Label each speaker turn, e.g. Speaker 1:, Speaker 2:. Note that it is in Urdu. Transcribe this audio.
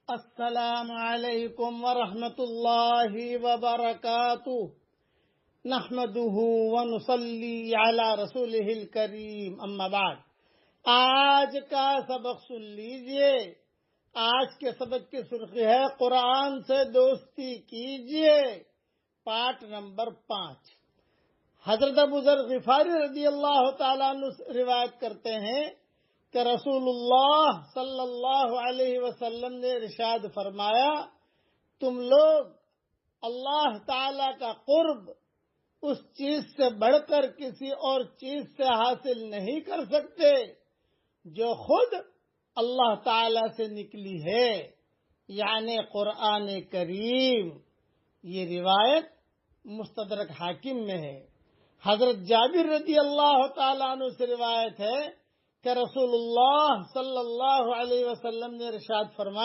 Speaker 1: السلام علیکم ورحمۃ اللہ وبرکاتہ نحمده ونصلی علی رسولہ الکریم اما بعد۔ آج کا سبق سن لیجئے۔ آج کے سبق کی سرخی ہے قرآن سے دوستی کیجئے، پارٹ نمبر 5۔ حضرت ابو ذر غفاری رضی اللہ تعالیٰ عنہ روایت کرتے ہیں کہ رسول اللہ صلی اللہ علیہ وسلم نے ارشاد فرمایا، تم لوگ اللہ تعالی کا قرب اس چیز سے بڑھ کر کسی اور چیز سے حاصل نہیں کر سکتے جو خود اللہ تعالی سے نکلی ہے، یعنی قرآن کریم۔ یہ روایت مستدرک حاکم میں ہے۔ حضرت جابر رضی اللہ تعالیٰ عنہ سے روایت ہے کہ رسول اللہ صلی اللہ علیہ وسلم نے ارشاد فرمایا،